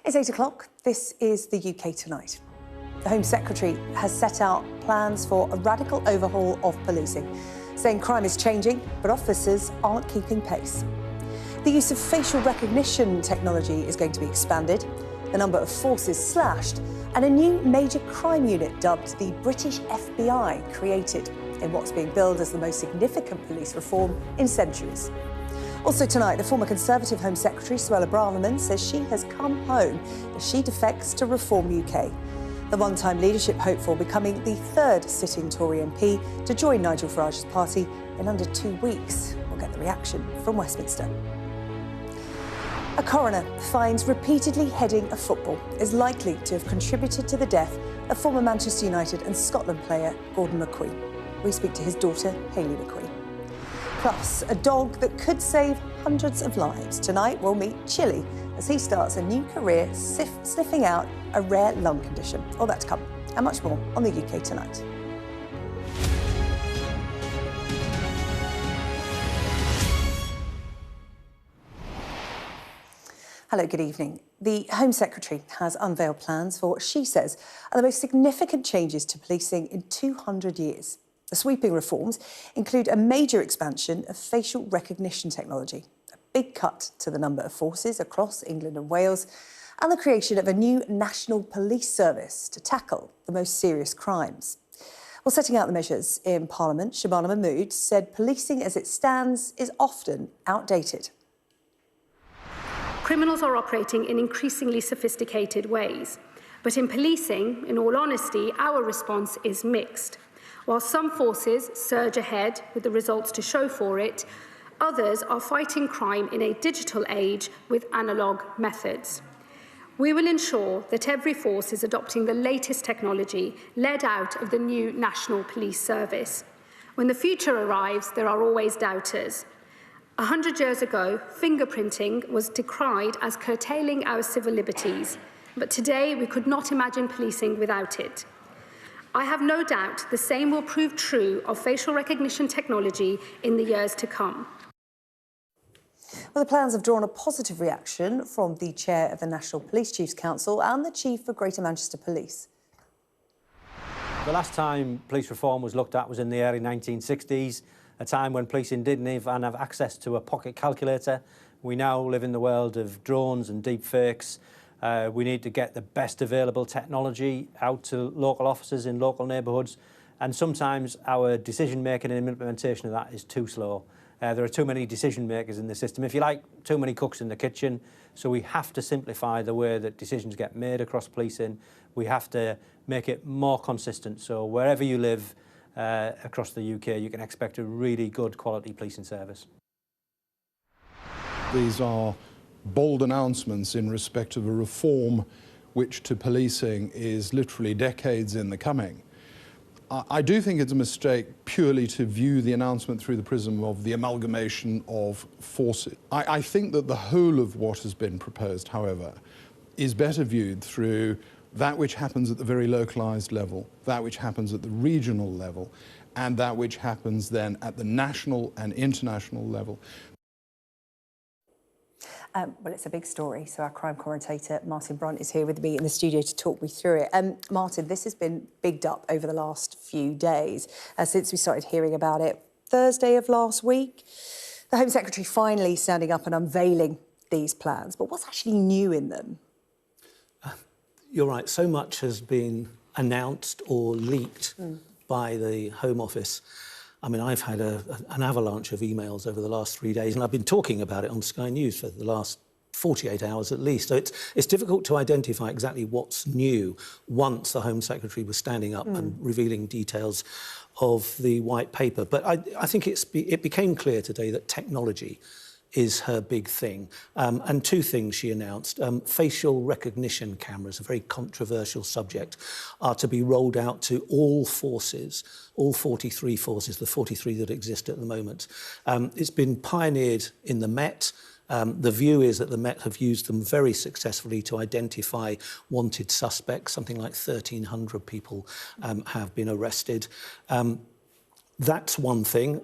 It's 8 o'clock. This is the UK Tonight. The Home Secretary has set out plans for a radical overhaul of policing, saying crime is changing, but officers aren't keeping pace. The use of facial recognition technology is going to be expanded, the number of forces slashed, and a new major crime unit dubbed the British FBI created in what's being billed as the most significant police reform in centuries. Also tonight, the former Conservative Home Secretary, Braverman, says she has come home as she defects to Reform UK. The one-time leadership hopeful becoming the third sitting Tory MP to join Nigel Farage's party in under 2 weeks. We'll get the reaction from Westminster. A coroner finds repeatedly heading a football is likely to have contributed to the death of former Manchester United and Scotland player Gordon McQueen. We speak to his daughter, Hayley McQueen. Plus, a dog that could save hundreds of lives. Tonight, we'll meet Chili as he starts a new career sniffing out a rare lung condition. All that to come, and much more on the UK Tonight. Hello, good evening. The Home Secretary has unveiled plans for what she says are the most significant changes to policing in 200 years. The sweeping reforms include a major expansion of facial recognition technology, a big cut to the number of forces across England and Wales, and the creation of a new national police service to tackle the most serious crimes. Well, setting out the measures in Parliament, Shabana Mahmood said policing as it stands is often outdated. Criminals are operating in increasingly sophisticated ways. But in policing, in all honesty, our response is mixed. While some forces surge ahead with the results to show for it, others are fighting crime in a digital age with analogue methods. We will ensure that every force is adopting the latest technology led out of the new National Police Service. When the future arrives, there are always doubters. 100 years ago, fingerprinting was decried as curtailing our civil liberties, but today we could not imagine policing without it. I have no doubt the same will prove true of facial recognition technology in the years to come. Well, the plans have drawn a positive reaction from the chair of the National Police Chiefs Council and the chief of Greater Manchester Police. The last time police reform was looked at was in the early 1960s, a time when policing didn't even have access to a pocket calculator. We now live in the world of drones and deep fakes. We need to get the best available technology out to local officers in local neighbourhoods, and sometimes our decision-making and implementation of that is too slow. There are too many decision-makers in the system, if you like, too many cooks in the kitchen, so we have to simplify the way that decisions get made across policing. We have to make it more consistent, so wherever you live across the UK, you can expect a really good quality policing service. These are bold announcements in respect of a reform which to policing is literally decades in the coming. I do think it's a mistake purely to view the announcement through the prism of the amalgamation of forces. I think that the whole of what has been proposed, however, is better viewed through that which happens at the very localised level, that which happens at the regional level, and that which happens then at the national and international level. Well, it's a big story, so our crime commentator Martin Brunt is here with me in the studio to talk me through it. Martin, this has been bigged up over the last few days since we started hearing about it. Thursday of last week, the Home Secretary finally standing up and unveiling these plans. But what's actually new in them? You're right, so much has been announced or leaked by the Home Office. I mean, I've had an avalanche of emails over the last 3 days, and I've been talking about it on Sky News for the last 48 hours at least. So it's difficult to identify exactly what's new once the Home Secretary was standing up and revealing details of the White Paper. But I think it became clear today that technology is her big thing. And two things she announced. Facial recognition cameras, a very controversial subject, are to be rolled out to all forces, all 43 forces, the 43 that exist at the moment. It's been pioneered in the Met. The view is that the Met have used them very successfully to identify wanted suspects. Something like 1,300 people have been arrested. That's one thing.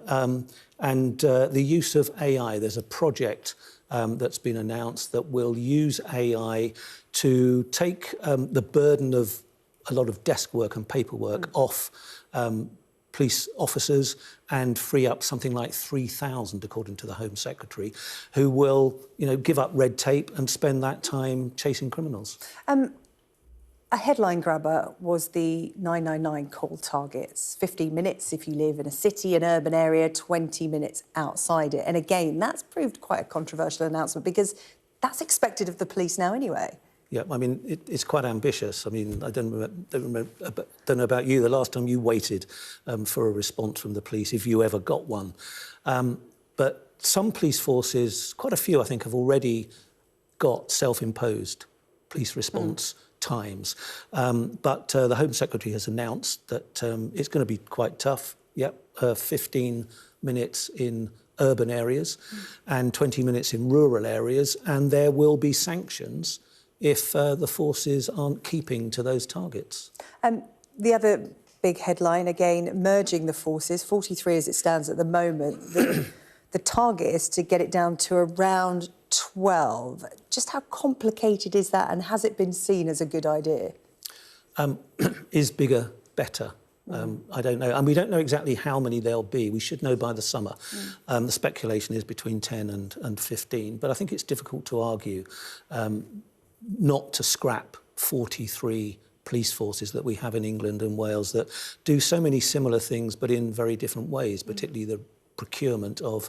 And the use of AI. There's a project that's been announced that will use AI to take the burden of a lot of desk work and paperwork off police officers and free up something like 3,000, according to the Home Secretary, who will, give up red tape and spend that time chasing criminals. A headline grabber was the 999 call targets. 15 minutes if you live in a city, an urban area, 20 minutes outside it. And again, that's proved quite a controversial announcement because that's expected of the police now anyway. Yeah, I mean, it's quite ambitious. I mean, I don't know about you, the last time you waited for a response from the police, if you ever got one. But some police forces, quite a few, I think, have already got self-imposed police response times. But the Home Secretary has announced that it's going to be quite tough. Yep, 15 minutes in urban areas and 20 minutes in rural areas, and there will be sanctions if the forces aren't keeping to those targets. The other big headline, again, merging the forces, 43 as it stands at the moment. The target is to get it down to around 12. Just how complicated is that, and has it been seen as a good idea? Is bigger better? I don't know. And we don't know exactly how many there'll be. We should know by the summer. The speculation is between 10 and 15. But I think it's difficult to argue not to scrap 43 police forces that we have in England and Wales that do so many similar things, but in very different ways, particularly the procurement of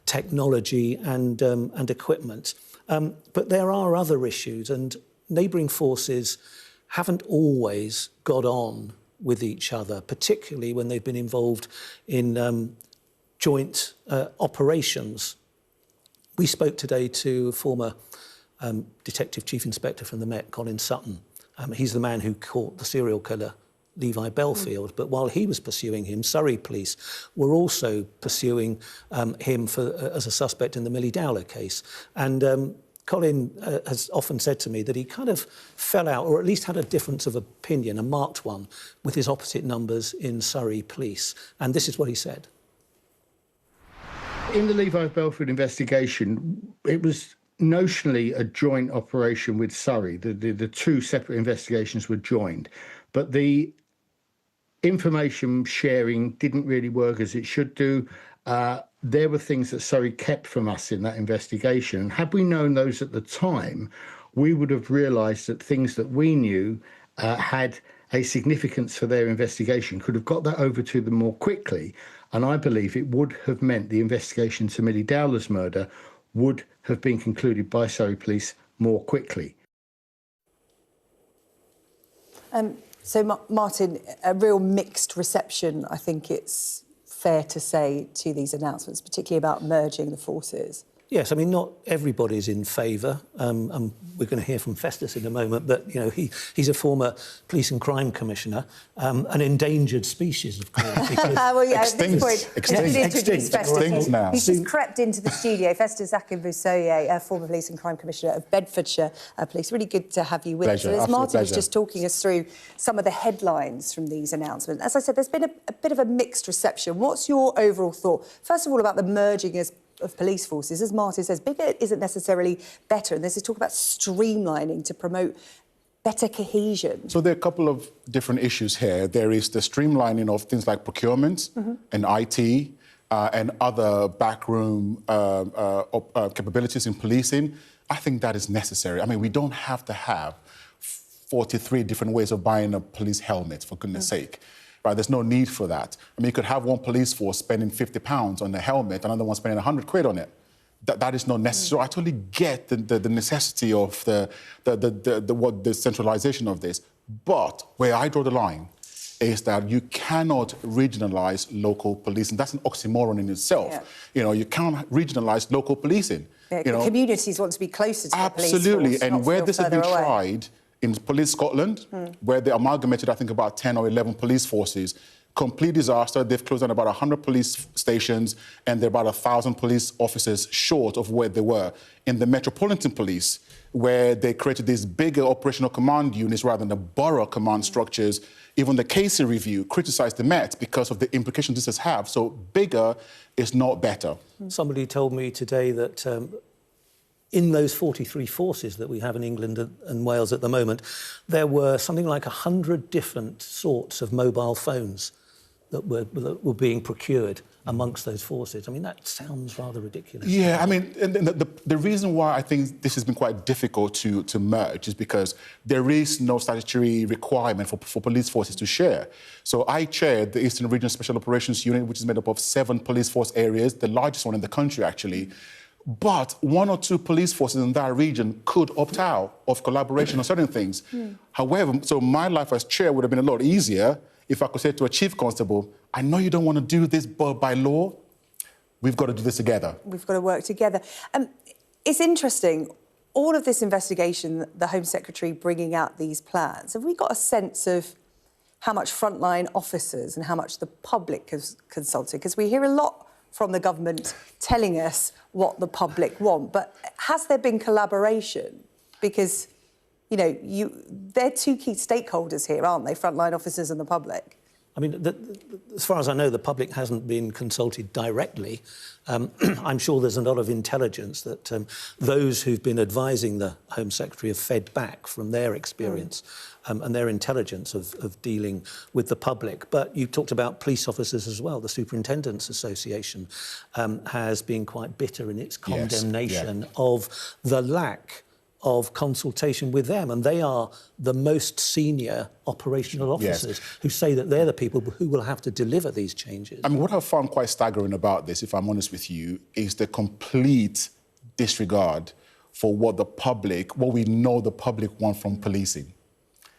technology and equipment. But there are other issues, and neighbouring forces haven't always got on with each other, particularly when they've been involved in joint operations. We spoke today to former Detective Chief Inspector from the Met, Colin Sutton. He's the man who caught the serial killer Levi Belfield, but while he was pursuing him, Surrey police were also pursuing him as a suspect in the Millie Dowler case. And Colin has often said to me that he kind of fell out, or at least had a difference of opinion, a marked one, with his opposite numbers in Surrey police. And this is what he said. In the Levi Belfield investigation, it was notionally a joint operation with Surrey. The two separate investigations were joined, but the information sharing didn't really work as it should do. There were things that Surrey kept from us in that investigation. And had we known those at the time, we would have realised that things that we knew had a significance for their investigation, could have got that over to them more quickly. And I believe it would have meant the investigation into Millie Dowler's murder would have been concluded by Surrey police more quickly. So, Martin, a real mixed reception, I think it's fair to say, to these announcements, particularly about merging the forces. Yes, I mean, not everybody's in favour. And we're going to hear from Festus in a moment, but, he's a former police and crime commissioner, an endangered species, of course. Well, yeah, extinct. Now. He's just crept into the studio. Festus Akinbusoye, former police and crime commissioner of Bedfordshire Police. Really good to have you with us. As Martin was just talking us through some of the headlines from these announcements, as I said, there's been a bit of a mixed reception. What's your overall thought, first of all, about the merging of police forces? As Martin says, bigger isn't necessarily better, and this is talk about streamlining to promote better cohesion. So there are a couple of different issues here. There is the streamlining of things like procurement and IT and other backroom capabilities in policing. I think that is necessary. I mean, we don't have to have 43 different ways of buying a police helmet, for goodness sake. Right, there's no need for that. I mean, you could have one police force spending £50 on a helmet, another one spending £100 on it. That is not necessary. I totally get the necessity of the centralisation of this. But where I draw the line is that you cannot regionalise local policing. That's an oxymoron in itself. Yeah. You can't regionalise local policing. Yeah, communities want to be closer to the police force. Absolutely, and where this has been tried in Police Scotland, where they amalgamated, I think, about 10 or 11 police forces. Complete disaster. They've closed down about 100 police stations, and they're about 1,000 police officers short of where they were. In the Metropolitan Police, where they created these bigger operational command units rather than the borough command structures, even the Casey Review criticised the Met because of the implications this has had. So bigger is not better. Somebody told me today that in those 43 forces that we have in England and Wales at the moment, there were something like 100 different sorts of mobile phones that were being procured amongst those forces. I mean, that sounds rather ridiculous. Yeah, I mean, and the reason why I think this has been quite difficult to merge is because there is no statutory requirement for police forces to share. So I chaired the Eastern Region Special Operations Unit, which is made up of 7 police force areas, the largest one in the country, actually. But 1 or 2 police forces in that region could opt out of collaboration on certain things. However, so my life as chair would have been a lot easier if I could say to a chief constable, I know you don't want to do this, but by law, we've got to do this together. We've got to work together. It's interesting, all of this investigation, the Home Secretary bringing out these plans, have we got a sense of how much frontline officers and how much the public has consulted? Because we hear a lot from the government telling us what the public want, but has there been collaboration? Because, you know, they're 2 key stakeholders here, aren't they, frontline officers and the public? I mean, as far as I know, the public hasn't been consulted directly. I'm sure there's a lot of intelligence that those who've been advising the Home Secretary have fed back from their experience and their intelligence of dealing with the public. But you talked about police officers as well. The Superintendents Association has been quite bitter in its condemnation of the lack of consultation with them, and they are the most senior operational officers who say that they're the people who will have to deliver these changes. I mean, what I found quite staggering about this, if I'm honest with you, is the complete disregard for what we know the public want from policing.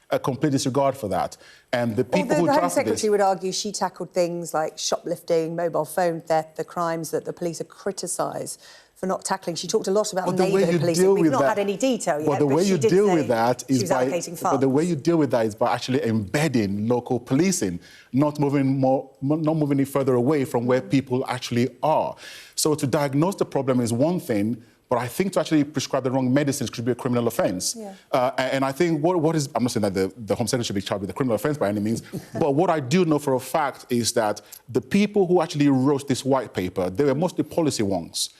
A complete disregard for that. And the people who drafted this... The Home Secretary would argue she tackled things like shoplifting, mobile phone theft, the crimes that the police are criticised for not tackling. She talked a lot about neighbourhood policing. We've not had any detail yet, but the way you deal with that is by... But the way you deal with that is by actually embedding local policing, not moving any further away from where people actually are. So to diagnose the problem is one thing, but I think to actually prescribe the wrong medicines could be a criminal offence. And I think what is... I'm not saying that the Home Secretary should be charged with a criminal offence by any means, but what I do know for a fact is that the people who actually wrote this white paper, they were mostly policy wonks.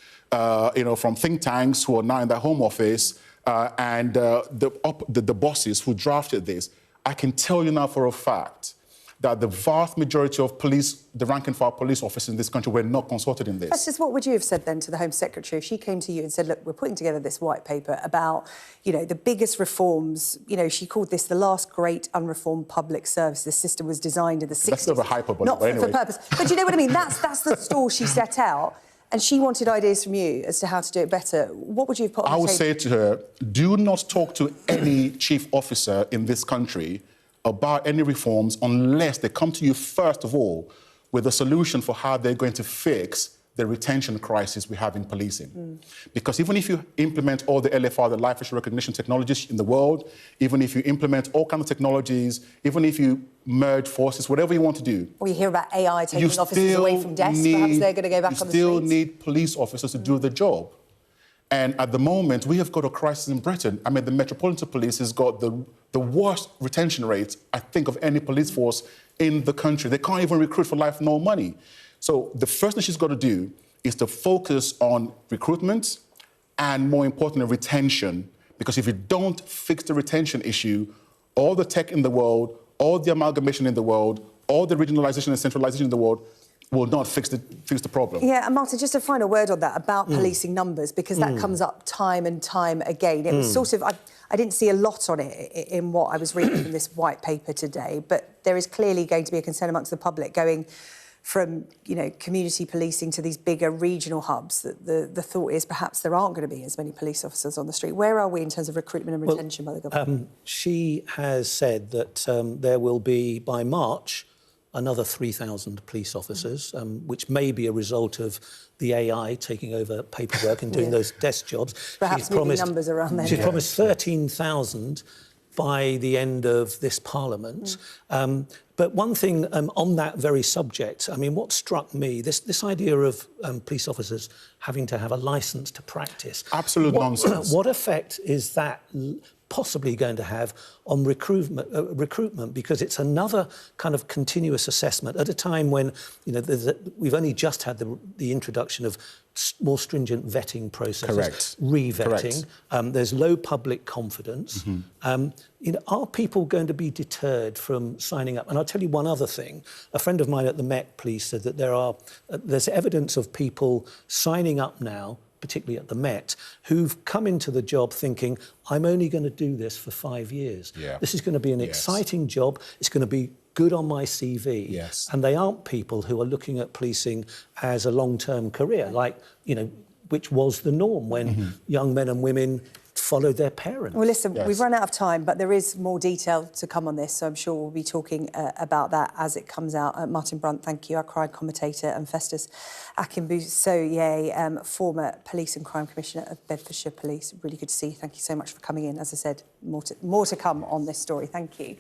You know, from think tanks who are now in the Home Office and the bosses who drafted this. I can tell you now for a fact that the vast majority of the rank and file police officers in this country were not consulted in this. Justice, what would you have said then to the Home Secretary if she came to you and said, look, we're putting together this white paper about, you know, the biggest reforms, you know, she called this the last great unreformed public service. The system was designed in the 60s. That's sort of a hyperbole, not but anyway. for purpose. But you know what I mean? That's the stall she set out. And she wanted ideas from you as to how to do it better. What would you have put on the table? I would say to her, do not talk to any chief officer in this country about any reforms unless they come to you, first of all, with a solution for how they're going to fix the retention crisis we have in policing. Because even if you implement all the LFR, the live facial recognition technologies in the world, even if you implement all kinds of technologies, even if you merge forces, whatever you want to do... Or you hear about AI taking officers away from desks, perhaps they're going to go back on the streets. You still need police officers to do the job. And at the moment, we have got a crisis in Britain. I mean, the Metropolitan Police has got the worst retention rate, I think, of any police force in the country. They can't even recruit for life nor money. So the first thing she's got to do is to focus on recruitment and, more importantly, retention. Because if you don't fix the retention issue, all the tech in the world, all the amalgamation in the world, all the regionalisation and centralisation in the world will not fix the problem. Yeah, and Martin, just a final word on that about policing numbers, because that comes up time and time again. It was sort of... I didn't see a lot on it in what I was reading from this white paper today, but there is clearly going to be a concern amongst the public going from, you know, community policing to these bigger regional hubs. The thought is perhaps there aren't going to be as many police officers on the street. Where are we in terms of recruitment and retention by the government? She has said that there will be, by March, another 3,000 police officers, which may be a result of the AI taking over paperwork and doing those desk jobs. Perhaps moving numbers around then. She's promised 13,000 by the end of this Parliament. But one thing on that very subject, I mean, what struck me, this idea of police officers having to have a licence to practice. Absolute nonsense. What effect is that possibly going to have on recruitment, because it's another kind of continuous assessment at a time when, you know, we've only just had the introduction of more stringent vetting processes, Correct. re-vetting. There's low public confidence. You know, are people going to be deterred from signing up? And I'll tell you one other thing. A friend of mine at the Met Police said that there's evidence of people signing up now, particularly at the Met, who've come into the job thinking, I'm only going to do this for 5 years. Yeah. This is going to be an exciting job. It's going to be good on my CV. Yes. And they aren't people who are looking at policing as a long-term career, like, you know, which was the norm when young men and women followed their parents. Well, listen, we've run out of time, but there is more detail to come on this, so I'm sure we'll be talking about that as it comes out. Martin Brunt, thank you, our crime commentator, and Festus Akinbusoye, former Police and Crime Commissioner of Bedfordshire Police. Really good to see you. Thank you so much for coming in. As I said, more to come on this story. Thank you.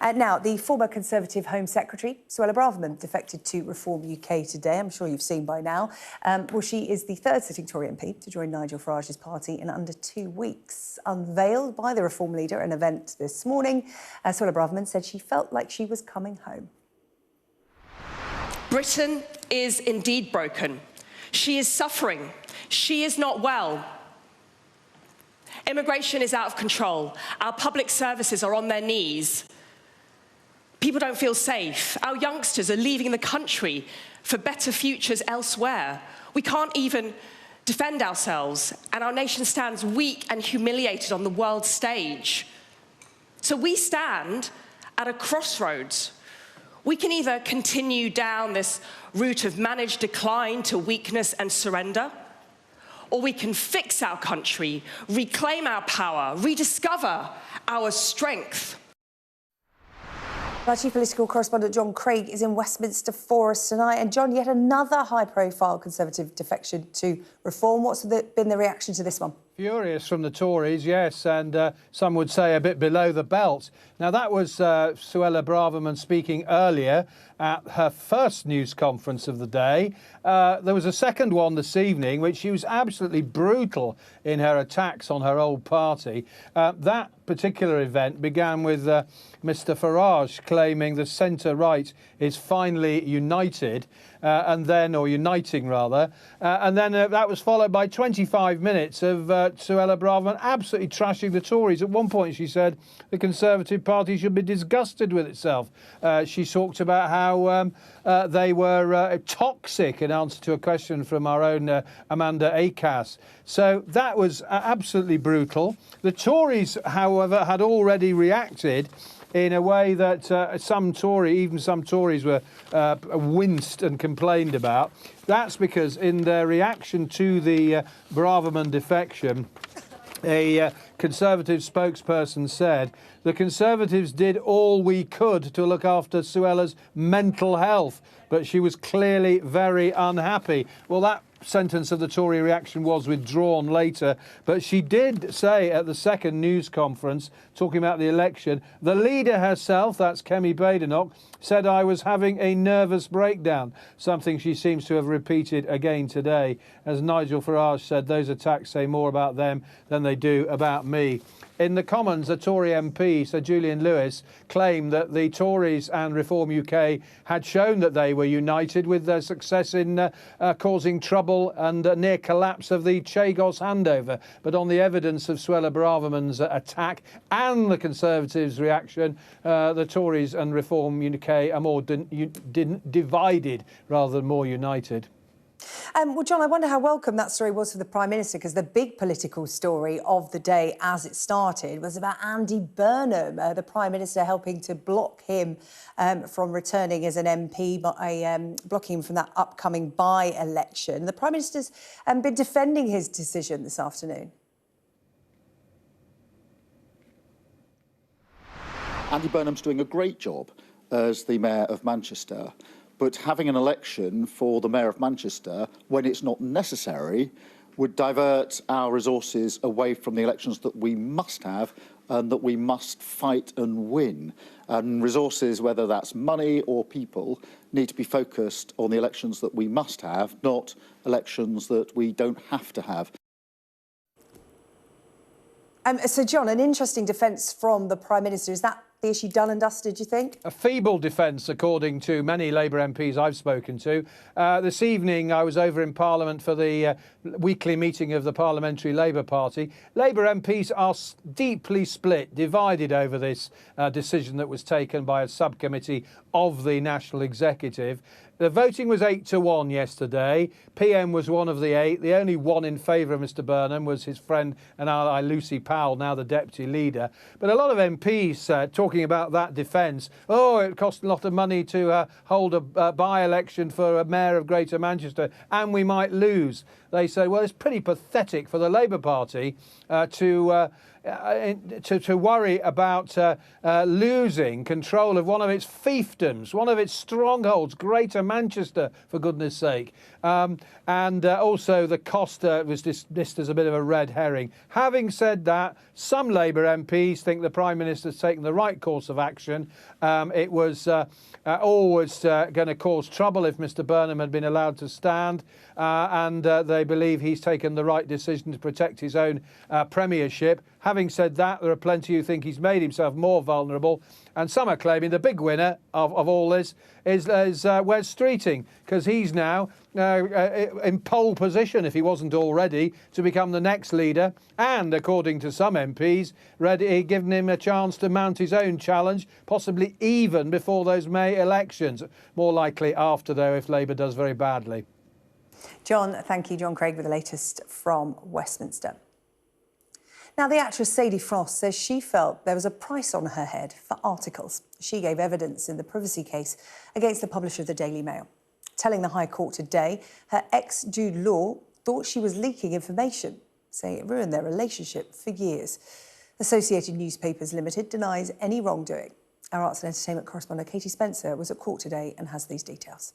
Now, the former Conservative Home Secretary, Suella Braverman, defected to Reform UK today. I'm sure you've seen by now. Well, she is the third sitting Tory MP to join Nigel Farage's party in under 2 weeks. Unveiled by the Reform leader at an event this morning, Suella Braverman said she felt like she was coming home. Britain is indeed broken. She is suffering. She is not well. Immigration is out of control. Our public services are on their knees. People don't feel safe. Our youngsters are leaving the country for better futures elsewhere. We can't even defend ourselves, and our nation stands weak and humiliated on the world stage. So we stand at a crossroads. We can either continue down this route of managed decline to weakness and surrender, or we can fix our country, reclaim our power, rediscover our strength. Our chief political correspondent John Craig is in Westminster for us tonight. And John, yet another high-profile Conservative defection to Reform. What's been the reaction to this one? Furious from the Tories, yes, and some would say a bit below the belt. Now, that was Suella Braverman speaking earlier at her first news conference of the day. There was a second one this evening, which she was absolutely brutal in her attacks on her old party. That particular event began with Mr Farage claiming the centre-right is finally united, uniting rather, and then that was followed by 25 minutes of Suella Braverman absolutely trashing the Tories. At one point she said the Conservative Party should be disgusted with itself. She talked about how they were toxic in answer to a question from our own Amanda Acas. So that was absolutely brutal. The Tories, however, had already reacted in a way that some Tories were winced and complained about. That's because in their reaction to the Braverman defection, a Conservative spokesperson said, the Conservatives did all we could to look after Suella's mental health, but she was clearly very unhappy. Well, that sentence of the Tory reaction was withdrawn later, but she did say at the second news conference, talking about the election, the leader herself, that's Kemi Badenoch, said I was having a nervous breakdown, something she seems to have repeated again today. As Nigel Farage said, those attacks say more about them than they do about me. In the Commons, a Tory MP, Sir Julian Lewis, claimed that the Tories and Reform UK had shown that they were united with their success in causing trouble and near collapse of the Chagos handover. But on the evidence of Suella Braverman's attack and the Conservatives' reaction, the Tories and Reform UK are more divided rather than more united. Well, John, I wonder how welcome that story was for the Prime Minister, because the big political story of the day as it started was about Andy Burnham, the Prime Minister helping to block him from returning as an MP, blocking him from that upcoming by-election. The Prime Minister's been defending his decision this afternoon. Andy Burnham's doing a great job as the Mayor of Manchester. But having an election for the Mayor of Manchester, when it's not necessary, would divert our resources away from the elections that we must have and that we must fight and win. And resources, whether that's money or people, need to be focused on the elections that we must have, not elections that we don't have to have. So, John, an interesting defence from the Prime Minister. Is that the issue done and dusted, do you think? A feeble defence, according to many Labour MPs I've spoken to. This evening, I was over in Parliament for the weekly meeting of the Parliamentary Labour Party. Labour MPs are deeply split, divided over this decision that was taken by a subcommittee of the National Executive. The voting was 8-1 yesterday. PM was one of the 8. The only one in favour of Mr Burnham was his friend and ally Lucy Powell, now the Deputy Leader. But a lot of MPs talking about that defence. Oh, it cost a lot of money to hold a by-election for a Mayor of Greater Manchester, and we might lose. They say, well, it's pretty pathetic for the Labour Party to worry about losing control of one of its fiefdoms, one of its strongholds, Greater Manchester, for goodness sake. And also the cost was dismissed as a bit of a red herring. Having said that, some Labour MPs think the Prime Minister's taken the right course of action. It was always going to cause trouble if Mr Burnham had been allowed to stand, and they believe he's taken the right decision to protect his own premiership. Having said that, there are plenty who think he's made himself more vulnerable, and some are claiming the big winner of all this is Wes Streeting, because he's now in pole position, if he wasn't already, to become the next leader, and according to some MPs, given him a chance to mount his own challenge, possibly even before those May elections. More likely after, though, if Labour does very badly. John, thank you. John Craig with the latest from Westminster. Now, the actress Sadie Frost says she felt there was a price on her head for articles. She gave evidence in the privacy case against the publisher of the Daily Mail. Telling the High Court today, her ex-Jude Law thought she was leaking information, saying it ruined their relationship for years. Associated Newspapers Limited denies any wrongdoing. Our arts and entertainment correspondent Katie Spencer was at court today and has these details.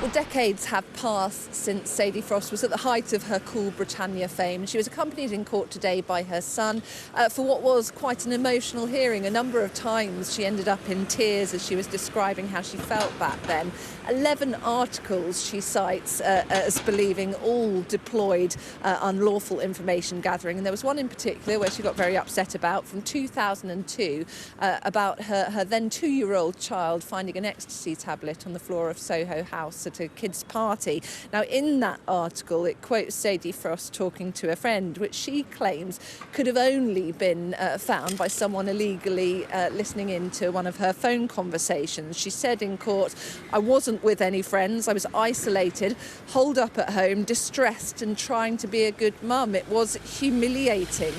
Well, decades have passed since Sadie Frost was at the height of her Cool Britannia fame. She was accompanied in court today by her son for what was quite an emotional hearing. A number of times she ended up in tears as she was describing how she felt back then. 11 articles she cites as believing all deployed unlawful information gathering. And there was one in particular where she got very upset about, from 2002, about her then 2-year-old child finding an ecstasy tablet on the floor of Soho House at a kid's party. Now, in that article, it quotes Sadie Frost talking to a friend, which she claims could have only been found by someone illegally listening into one of her phone conversations. She said in court, "I wasn't with any friends. I was isolated, holed up at home, distressed and trying to be a good mum. It was humiliating."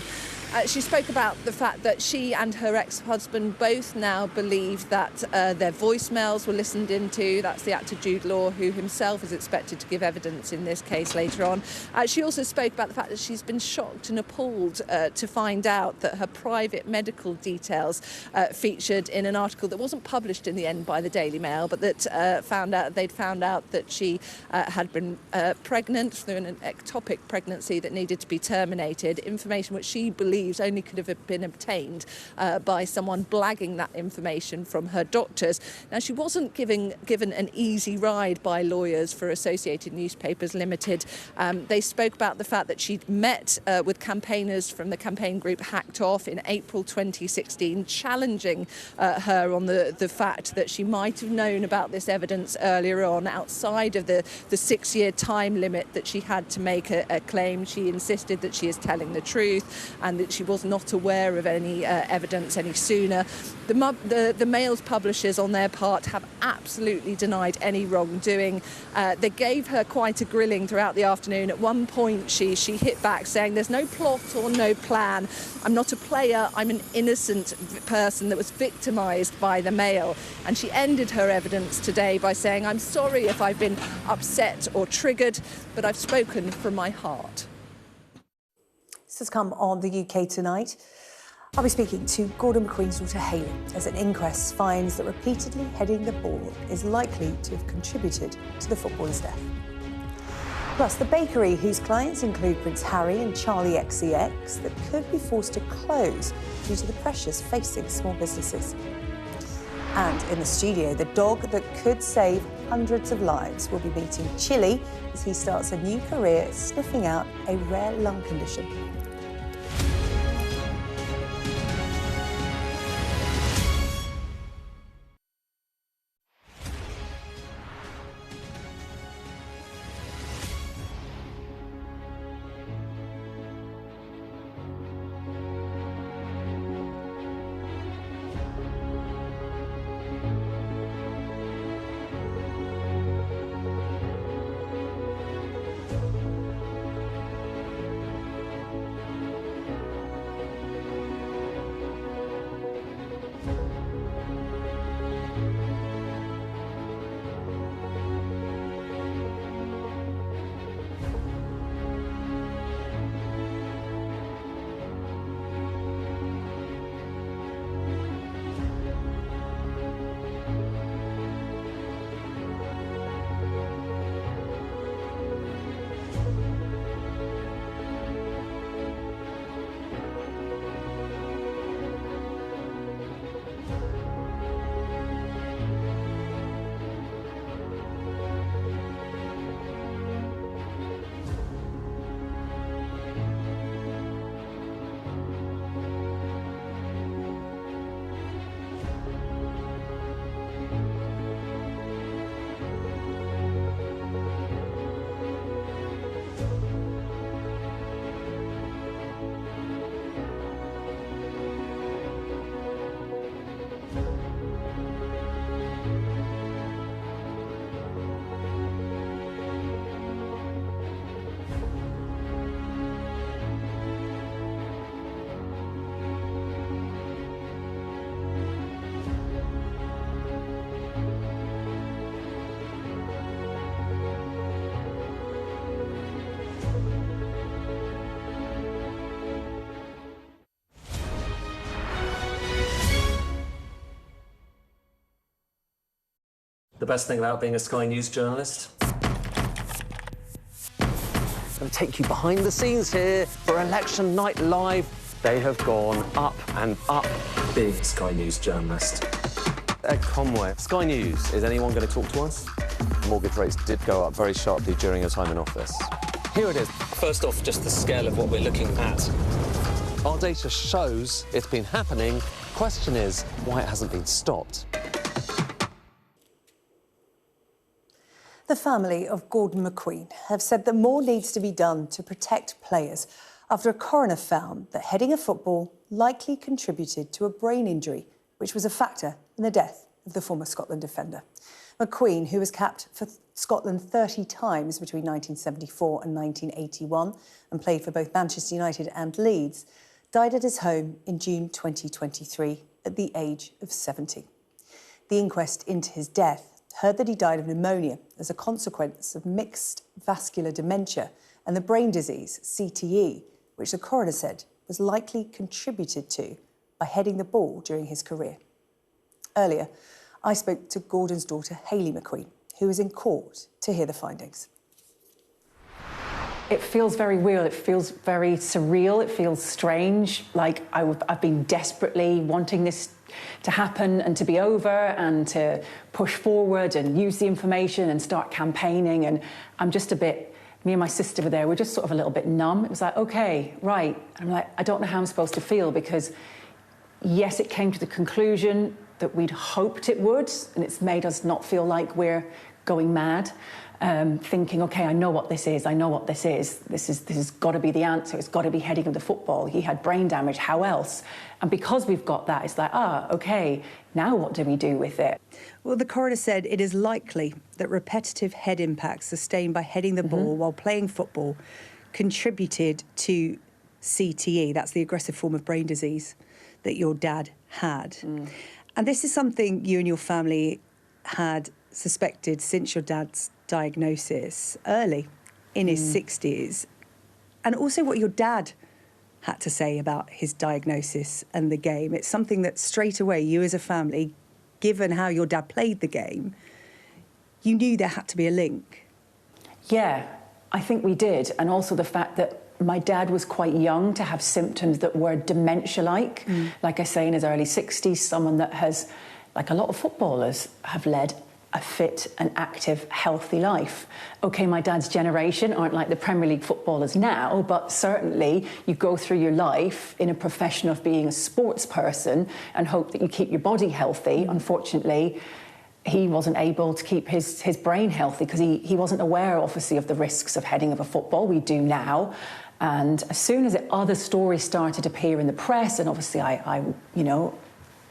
She spoke about the fact that she and her ex-husband both now believe that their voicemails were listened into. That's the actor Jude Law, who himself is expected to give evidence in this case later on. She also spoke about the fact that she's been shocked and appalled to find out that her private medical details featured in an article that wasn't published in the end by the Daily Mail, but that they'd found out that she had been pregnant through an ectopic pregnancy that needed to be terminated, information which she believes only could have been obtained by someone blagging that information from her doctors. Now, she wasn't given an easy ride by lawyers for Associated Newspapers Limited. They spoke about the fact that she'd met with campaigners from the campaign group Hacked Off in April 2016, challenging her on the fact that she might have known about this evidence earlier on, outside of the 6-year time limit that she had to make a claim. She insisted that she is telling the truth and that she was not aware of any evidence any sooner. The Mail's publishers, on their part, have absolutely denied any wrongdoing. They gave her quite a grilling throughout the afternoon. At one point, she hit back, saying, "There's no plot or no plan. I'm not a player. I'm an innocent person that was victimised by the Mail." And she ended her evidence today by saying, "I'm sorry if I've been upset or triggered, but I've spoken from my heart." This has come on the UK Tonight. I'll be speaking to Gordon McQueen's daughter Hayley as an inquest finds that repeatedly heading the ball is likely to have contributed to the footballer's death. Plus, the bakery whose clients include Prince Harry and Charlie XCX that could be forced to close due to the pressures facing small businesses. And in the studio, the dog that could save hundreds of lives will be meeting Chili as he starts a new career sniffing out a rare lung condition. the best thing about being a Sky News journalist. I'm going to take you behind the scenes here for Election Night Live. They have gone up and up. Being a Sky News journalist. Ed Conway, Sky News, is anyone going to talk to us? Mortgage rates did go up very sharply during your time in office. Here it is. First off, just the scale of what we're looking at. Our data shows it's been happening. Question is why it hasn't been stopped. The family of Gordon McQueen have said that more needs to be done to protect players after a coroner found that heading a football likely contributed to a brain injury, which was a factor in the death of the former Scotland defender. McQueen, who was capped for Scotland 30 times between 1974 and 1981 and played for both Manchester United and Leeds, died at his home in June 2023 at the age of 70. The inquest into his death heard that he died of pneumonia as a consequence of mixed vascular dementia and the brain disease, CTE, which the coroner said was likely contributed to by heading the ball during his career. Earlier, I spoke to Gordon's daughter, Hayley McQueen, who was in court to hear the findings. It feels very real, it feels very surreal, it feels strange, like I've been desperately wanting this to happen and to be over and to push forward and use the information and start campaigning, and I'm just a bit, me and my sister were there, we're just sort of a little bit numb. It was like, OK, right. I'm like, I don't know how I'm supposed to feel because, yes, it came to the conclusion that we'd hoped it would, and it's made us not feel like we're going mad, thinking, OK, I know what this is, I know what this is. This has got to be the answer, it's got to be heading of the football. He had brain damage, how else? And because we've got that, it's like, OK, now what do we do with it? Well, the coroner said it is likely that repetitive head impacts sustained by heading the ball while playing football contributed to CTE, that's the aggressive form of brain disease that your dad had. And this is something you and your family had suspected since your dad's diagnosis early in his 60s. And also what your dad had to say about his diagnosis and the game. It's something that straight away, you as a family, given how your dad played the game, you knew there had to be a link. Yeah, I think we did. And also the fact that my dad was quite young to have symptoms that were dementia-like. Like I say, in his early 60s, someone that has, like a lot of footballers, have led a fit and active, healthy life. OK, my dad's generation aren't like the Premier League footballers now, but certainly you go through your life in a profession of being a sports person and hope that you keep your body healthy. Unfortunately, he wasn't able to keep his brain healthy because he wasn't aware, obviously, of the risks of heading of a football. We do now. And as soon as other stories started to appear in the press, and obviously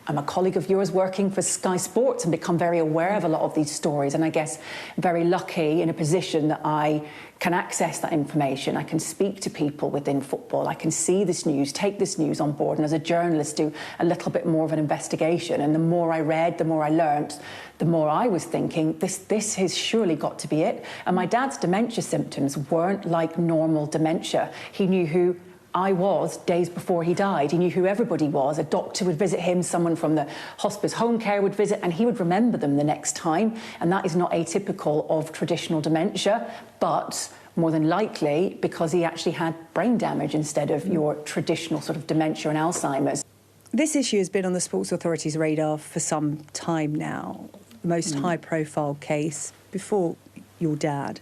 I'm a colleague of yours working for Sky Sports and become very aware of a lot of these stories. And I guess very lucky in a position that I can access that information. I can speak to people within football. I can see this news, take this news on board, and as a journalist do a little bit more of an investigation. And the more I read, the more I learnt, the more I was thinking, this has surely got to be it. And my dad's dementia symptoms weren't like normal dementia. He knew who I was days before he died. He knew who everybody was. A doctor would visit him, someone from the hospice home care would visit, and he would remember them the next time. And that is not atypical of traditional dementia, but more than likely because he actually had brain damage instead of your traditional sort of dementia and Alzheimer's. This issue has been on the Sports Authority's radar for some time now. The most high-profile case before your dad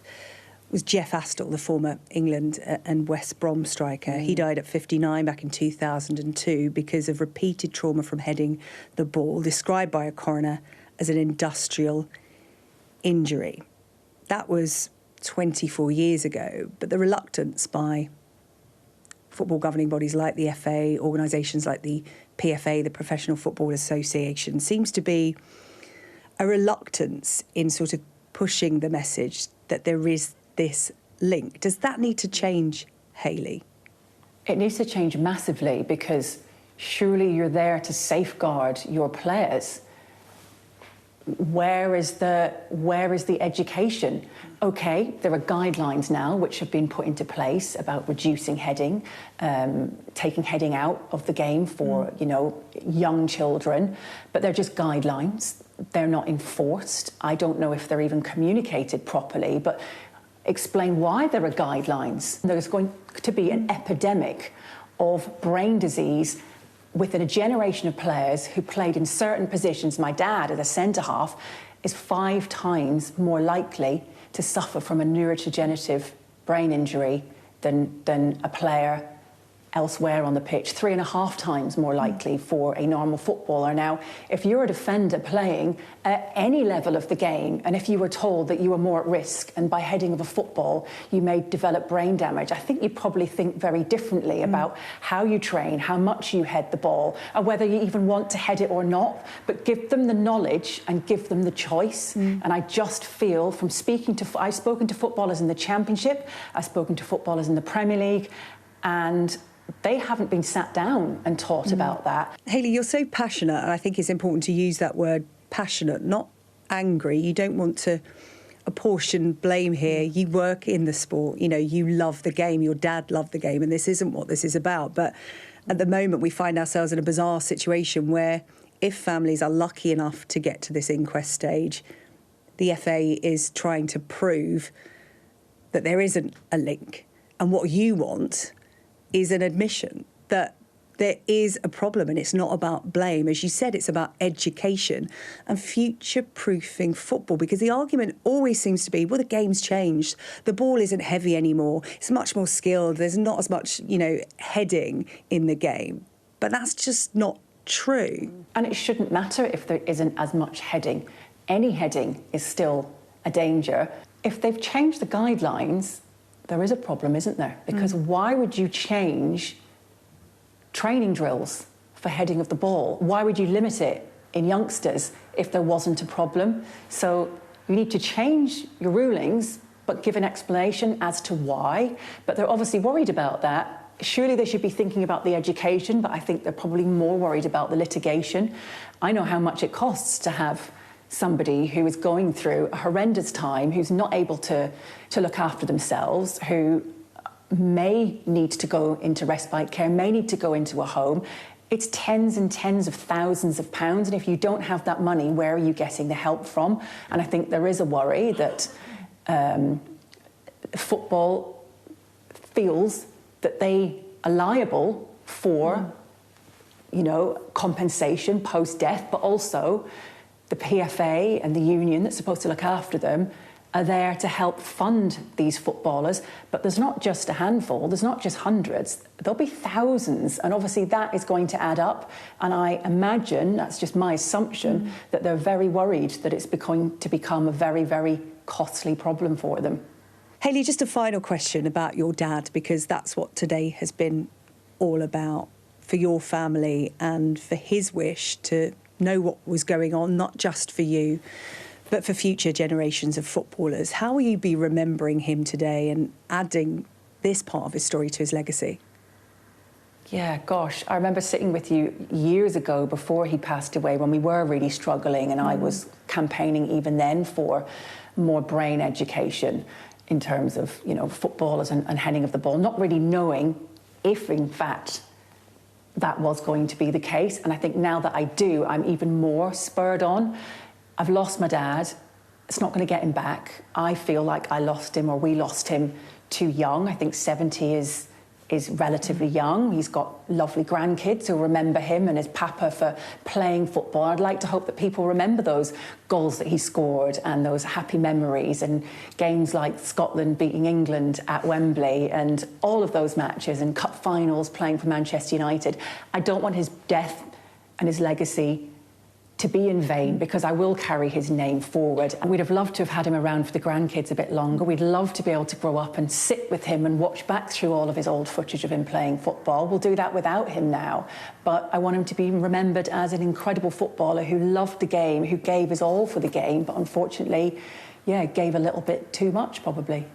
was Jeff Astle, the former England and West Brom striker. He died at 59 back in 2002 because of repeated trauma from heading the ball, described by a coroner as an industrial injury. That was 24 years ago, but the reluctance by football governing bodies like the FA, organisations like the PFA, the Professional Football Association, seems to be a reluctance in sort of pushing the message that there is this link. Does that need to change, Hayley? It needs to change massively because surely you're there to safeguard your players. where is the education? Okay, there are guidelines now which have been put into place about reducing heading, taking heading out of the game for, you know, young children, but they're just guidelines. They're not enforced. I don't know if they're even communicated properly, but explain why there are guidelines. There's going to be an epidemic of brain disease within a generation of players who played in certain positions. My dad, as a centre-half, is 5 times more likely to suffer from a neurodegenerative brain injury than a player elsewhere on the pitch, 3.5 times more likely for a normal footballer. Now, if you're a defender playing at any level of the game, and if you were told that you were more at risk and by heading of a football you may develop brain damage, I think you probably think very differently about how you train, how much you head the ball, and whether you even want to head it or not. But give them the knowledge and give them the choice. And I just feel from speaking to, I've spoken to footballers in the Championship, I've spoken to footballers in the Premier League, and they haven't been sat down and taught about that. Hayley, you're so passionate, and I think it's important to use that word passionate, not angry. You don't want to apportion blame here. You work in the sport, you know, you love the game, your dad loved the game, and this isn't what this is about. But at the moment we find ourselves in a bizarre situation where if families are lucky enough to get to this inquest stage, the FA is trying to prove that there isn't a link. And what you want is an admission that there is a problem, and it's not about blame. As you said, it's about education and future-proofing football, because the argument always seems to be, well, the game's changed. The ball isn't heavy anymore. It's much more skilled. There's not as much, you know, heading in the game. But that's just not true. And it shouldn't matter if there isn't as much heading. Any heading is still a danger. If they've changed the guidelines, there is a problem, isn't there? Because why would you change training drills for heading of the ball? Why would you limit it in youngsters if there wasn't a problem? So you need to change your rulings, but give an explanation as to why. But they're obviously worried about that. Surely they should be thinking about the education, but I think they're probably more worried about the litigation. I know how much it costs to have somebody who is going through a horrendous time, who's not able to look after themselves, who may need to go into respite care, may need to go into a home. It's tens and tens of thousands of pounds, and if you don't have that money, where are you getting the help from? And I think there is a worry that football feels that they are liable for, you know, compensation post-death, but also the PFA and the union that's supposed to look after them are there to help fund these footballers. But there's not just a handful, there's not just hundreds, there'll be thousands, and obviously that is going to add up. And I imagine, that's just my assumption, that they're very worried that it's going to become a very, very costly problem for them. Hayley, just a final question about your dad, because that's what today has been all about for your family and for his wish to know what was going on, not just for you, but for future generations of footballers. How will you be remembering him today and adding this part of his story to his legacy? Yeah, gosh, I remember sitting with you years ago before he passed away when we were really struggling, and I was campaigning even then for more brain education in terms of, you know, footballers and heading of the ball, not really knowing if, in fact, that was going to be the case. And I think now that I do, I'm even more spurred on. I've lost my dad. It's not going to get him back. I feel like I lost him, or we lost him, too young. I think 70 is relatively young. He's got lovely grandkids who remember him and his papa for playing football. I'd like to hope that people remember those goals that he scored and those happy memories and games like Scotland beating England at Wembley and all of those matches and cup finals playing for Manchester United. I don't want his death and his legacy to be in vain, because I will carry his name forward. And we'd have loved to have had him around for the grandkids a bit longer. We'd love to be able to grow up and sit with him and watch back through all of his old footage of him playing football. We'll do that without him now. But I want him to be remembered as an incredible footballer who loved the game, who gave his all for the game, but unfortunately, yeah, gave a little bit too much, probably.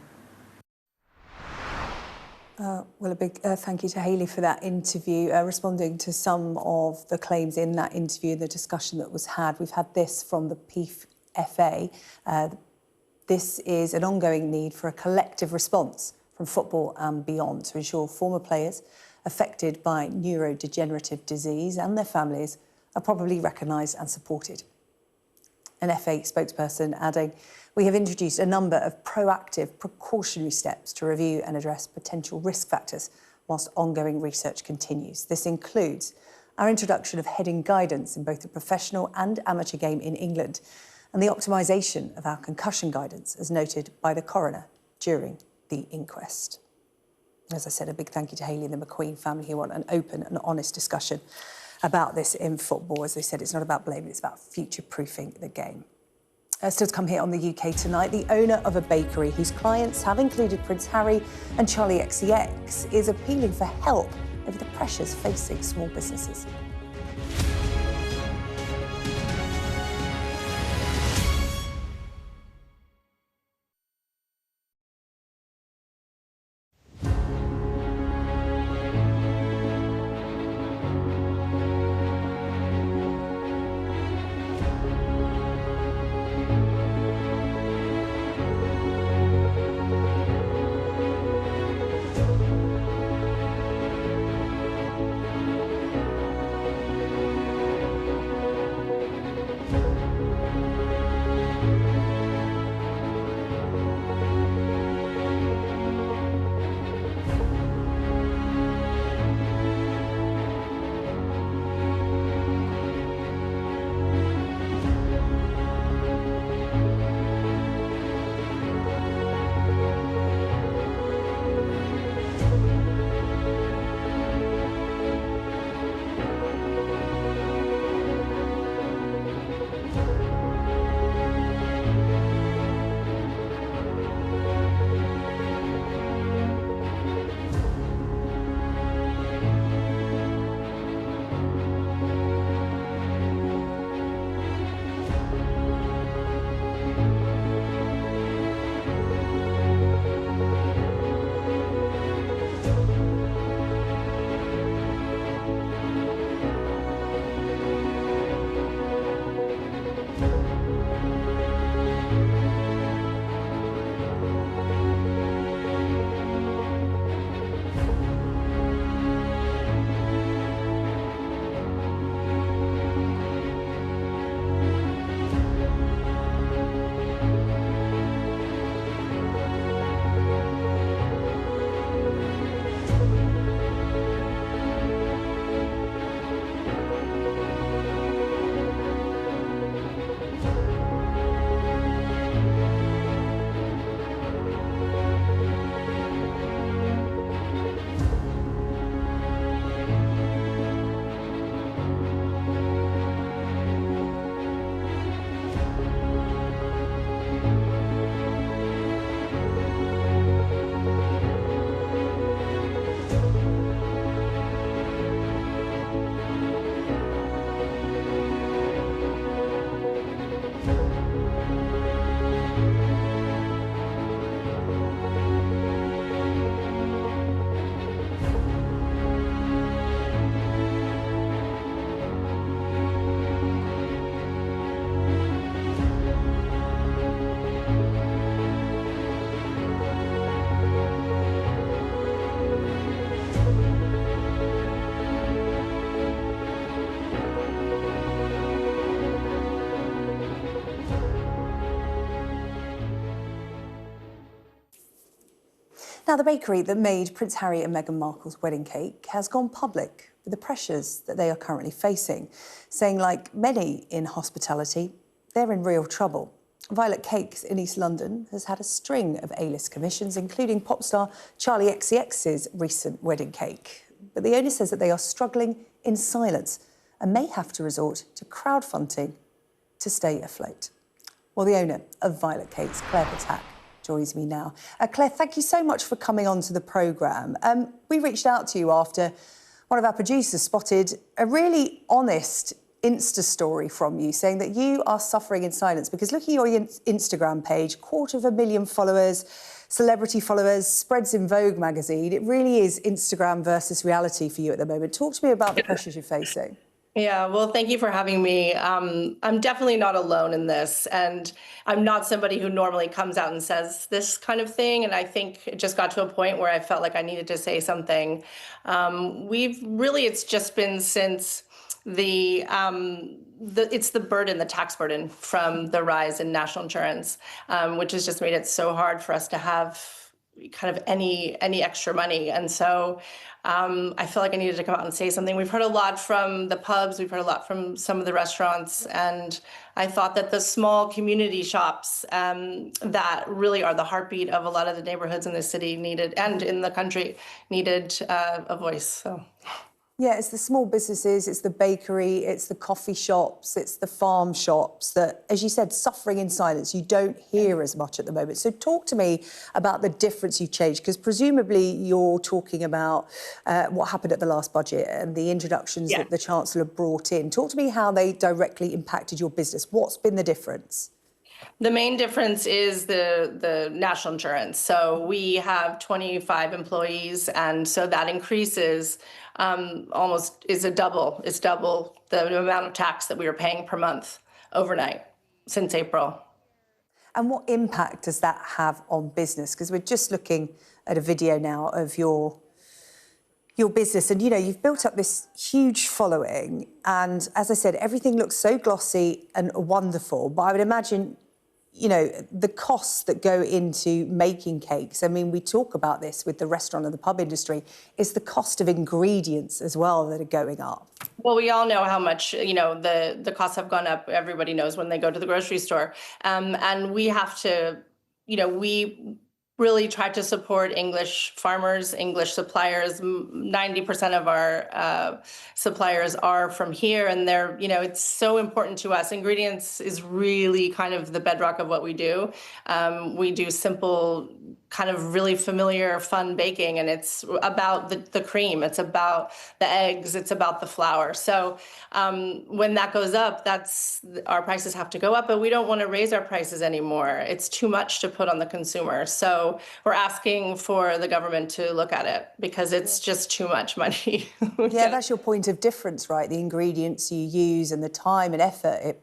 Well, a big thank you to Hayley for that interview, responding to some of the claims in that interview, the discussion that was had. We've had this from the PFA. This is an ongoing need for a collective response from football and beyond to ensure former players affected by neurodegenerative disease and their families are properly recognised and supported. An FA spokesperson adding, "We have introduced a number of proactive precautionary steps to review and address potential risk factors whilst ongoing research continues. This includes our introduction of heading guidance in both the professional and amateur game in England and the optimisation of our concussion guidance, as noted by the coroner during the inquest." As I said, a big thank you to Hayley and the McQueen family who want an open and honest discussion about this in football. As they said, it's not about blaming, it's about future-proofing the game. Still to come here on the UK Tonight, the owner of a bakery whose clients have included Prince Harry and Charlie XCX is appealing for help over the pressures facing small businesses. Now, the bakery that made Prince Harry and Meghan Markle's wedding cake has gone public with the pressures that they are currently facing, saying, like many in hospitality, they're in real trouble. Violet Cakes in East London has had a string of A-list commissions, including pop star Charlie XCX's recent wedding cake. But the owner says that they are struggling in silence and may have to resort to crowdfunding to stay afloat. Well, the owner of Violet Cakes, Claire Patak, joins me now. Claire, thank you so much for coming on to the programme. We reached out to you after one of our producers spotted a really honest Insta story from you saying that you are suffering in silence because looking at your Instagram page, 250,000 followers, celebrity followers, spreads in Vogue magazine. It really is Instagram versus reality for you at the moment. Talk to me about the pressures you're facing. Yeah, well, thank you for having me. I'm definitely not alone in this, and I'm not somebody who normally comes out and says this kind of thing, and I think it just got to a point where I felt like I needed to say something. It's just been since it's the burden, the tax burden from the rise in national insurance, which has just made it so hard for us to have kind of any extra money. And so I feel like I needed to come out and say something. We've heard a lot from the pubs, we've heard a lot from some of the restaurants, and I thought that the small community shops that really are the heartbeat of a lot of the neighborhoods in the city needed, and in the country, needed a voice. So. Yeah, it's the small businesses, it's the bakery, it's the coffee shops, it's the farm shops that, as you said, suffering in silence. You don't hear as much at the moment. So talk to me about the difference you've changed, because presumably you're talking about what happened at the last budget and the introductions that the Chancellor brought in. Talk to me how they directly impacted your business. What's been the difference? The main difference is the national insurance. So we have 25 employees, and so that increases it's double the amount of tax that we were paying per month overnight since April. And what impact does that have on business? Because we're just looking at a video now of your business, and you've built up this huge following, and as I said, everything looks so glossy and wonderful, but I would imagine the costs that go into making cakes. I mean, we talk about this with the restaurant and the pub industry. It's the cost of ingredients as well that are going up. Well, we all know how much, the costs have gone up. Everybody knows when they go to the grocery store. And we have to, we really try to support English farmers, English suppliers. 90% of our suppliers are from here, and they're, it's so important to us. Ingredients is really kind of the bedrock of what we do. We do simple, kind of really familiar, fun baking, and it's about the cream, it's about the eggs, it's about the flour. So when that goes up, our prices have to go up, but we don't want to raise our prices anymore. It's too much to put on the consumer. So we're asking for the government to look at it because it's just too much money. Yeah, that's your point of difference, right? The ingredients you use and the time and effort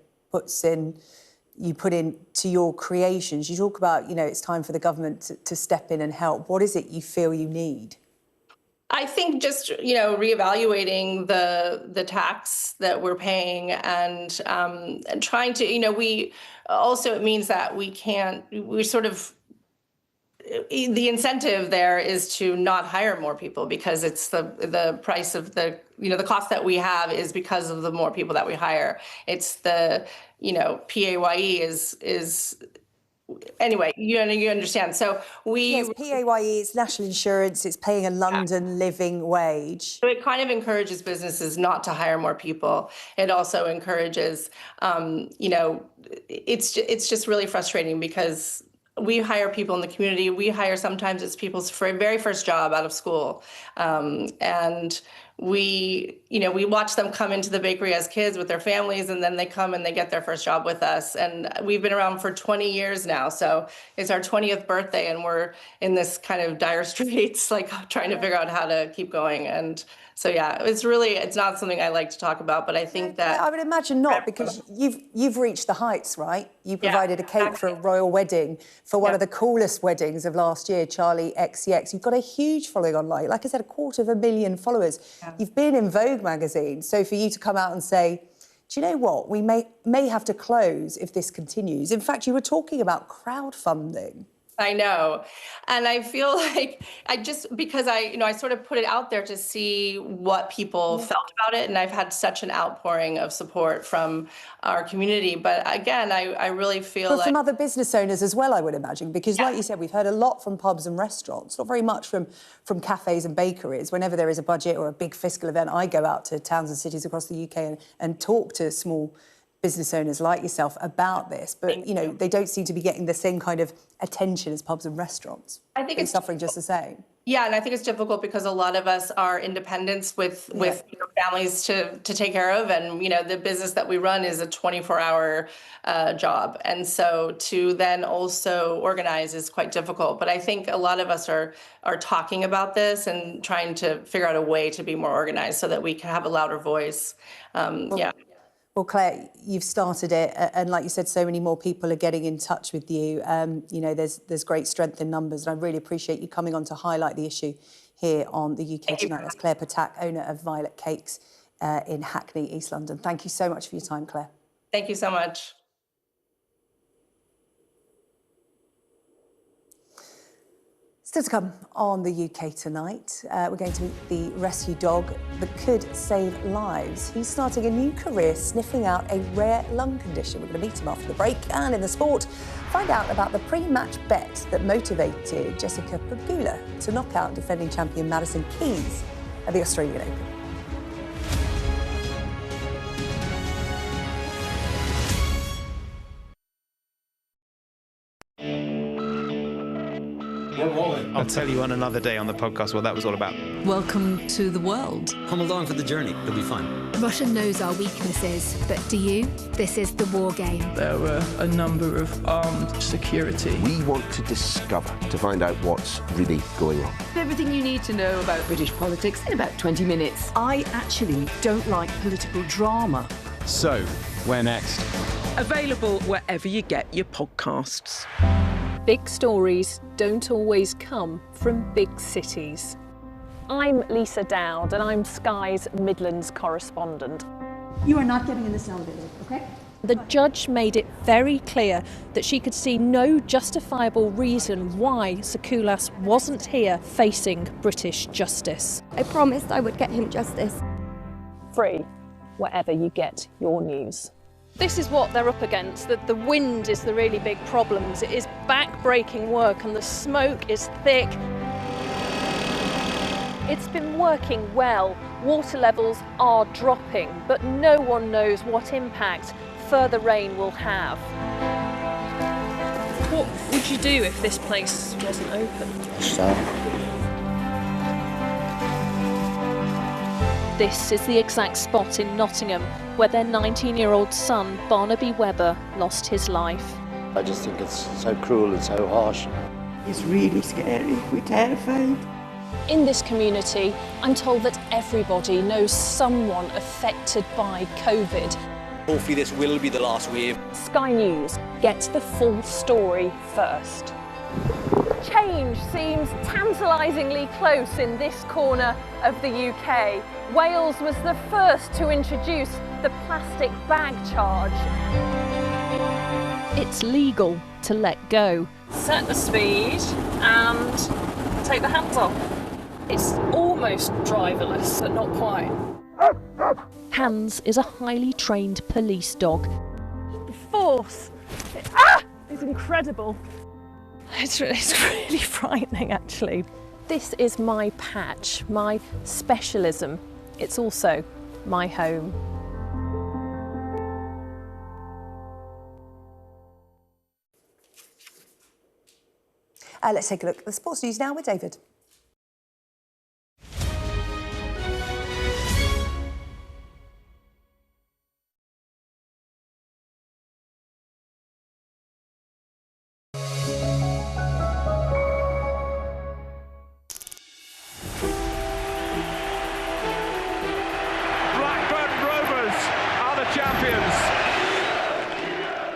you put into your creations. You talk about, it's time for the government to step in and help. What is it you feel you need? I think just, reevaluating the tax that we're paying and trying to, it means that the incentive there is to not hire more people because it's the price of the cost that we have is because of the more people that we hire. It's the, PAYE is anyway, you understand. So Yes, PAYE, it's national insurance, it's paying a London living wage. So it kind of encourages businesses not to hire more people. It also encourages, it's just really frustrating because we hire people in the community. We hire sometimes it's people's very first job out of school. And we watch them come into the bakery as kids with their families, and then they come and they get their first job with us. And we've been around for 20 years now. So it's our 20th birthday, and we're in this kind of dire straits, like trying to figure out how to keep going. And so, it's not something I like to talk about, but I think that... I would imagine not, because you've reached the heights, right? You provided a cake for a royal wedding, for one of the coolest weddings of last year, Charlie XCX. You've got a huge following online. Like I said, 250,000 followers. Yeah. You've been in Vogue magazine. So for you to come out and say, do you know what? We may have to close if this continues. In fact, you were talking about crowdfunding. I know. And I feel like because I sort of put it out there to see what people felt about it. And I've had such an outpouring of support from our community. But again, I really feel from other business owners as well, I would imagine, because like you said, we've heard a lot from pubs and restaurants, not very much from cafes and bakeries. Whenever there is a budget or a big fiscal event, I go out to towns and cities across the UK and talk to small business owners like yourself about this, but they don't seem to be getting the same kind of attention as pubs and restaurants. I think it's suffering just the same. Yeah, and I think it's difficult because a lot of us are independents with families to take care of, and the business that we run is a 24-hour job, and so to then also organize is quite difficult. But I think a lot of us are talking about this and trying to figure out a way to be more organized so that we can have a louder voice. Well, Claire, you've started it, and like you said, so many more people are getting in touch with you. There's great strength in numbers, and I really appreciate you coming on to highlight the issue here on the UK Tonight. That's Claire Patak, owner of Violet Cakes in Hackney, East London. Thank you so much for your time, Claire. Thank you so much. Still to come on the UK Tonight, we're going to meet the rescue dog that could save lives. He's starting a new career sniffing out a rare lung condition. We're going to meet him after the break. And in the sport, find out about the pre-match bet that motivated Jessica Pegula to knock out defending champion Madison Keys at the Australian Open. I'll tell you on another day on the podcast what that was all about. Welcome to the world. Come along for the journey. It'll be fun. Russia knows our weaknesses, but do you? This is the war game. There were a number of armed security. We want to discover, to find out what's really going on. Everything you need to know about British politics in about 20 minutes. I actually don't like political drama. So, where next? Available wherever you get your podcasts. Big stories don't always come from big cities. I'm Lisa Dowd and I'm Sky's Midlands correspondent. You are not getting in this elevator, okay? The judge made it very clear that she could see no justifiable reason why Sakulas wasn't here facing British justice. I promised I would get him justice. Free, wherever you get your news. This is what they're up against. The wind is the really big problems. It is back-breaking work and the smoke is thick. It's been working well. Water levels are dropping, but no one knows what impact further rain will have. What would you do if this place wasn't open? This is the exact spot in Nottingham where their 19-year-old son, Barnaby Webber, lost his life. I just think it's so cruel and so harsh. It's really scary. We're terrified. In this community, I'm told that everybody knows someone affected by COVID. Hopefully this will be the last wave. Sky News gets the full story first. Change seems tantalisingly close in this corner of the UK. Wales was the first to introduce the plastic bag charge. It's legal to let go. Set the speed and take the hands off. It's almost driverless, but not quite. Hans is a highly trained police dog. The force is incredible. It's really frightening, actually. This is my patch, my specialism. It's also my home. Let's take a look at the sports news now with David.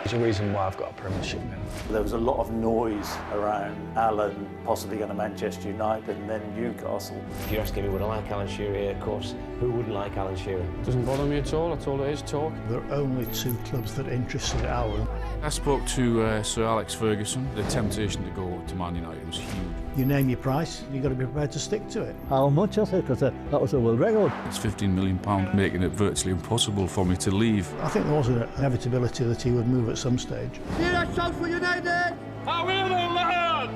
There's a reason why I've got a Premiership medal. There was a lot of noise around Alan possibly going to Manchester United and then Newcastle. If you're asking me would I like Alan Shearer, of course, who wouldn't like Alan Shearer? Doesn't bother me at all it is talk. There are only two clubs that are interested in Alan. I spoke to Sir Alex Ferguson. The temptation to go to Man United was huge. You name your price, you've got to be prepared to stick to it. How much is it? Because that was a world record. It's £15 million, making it virtually impossible for me to leave. I think there was an inevitability that he would move at some stage. Hear that shout for United! How will they, lads?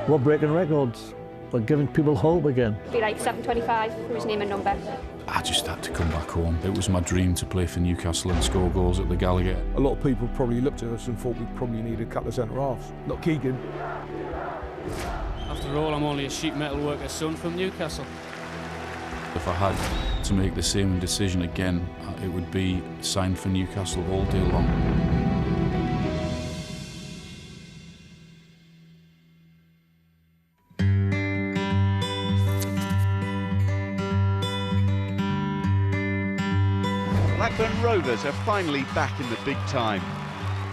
We're breaking records. We're giving people hope again. Be like 7:25 for his name and number. I just had to come back home. It was my dream to play for Newcastle and score goals at the Gallagher. A lot of people probably looked at us and thought we probably needed a couple of centre-halves. Not Keegan. After After all, I'm only a sheet metal worker's son from Newcastle. If I had to make the same decision again, it would be sign for Newcastle all day long. Blackburn Rovers are finally back in the big time.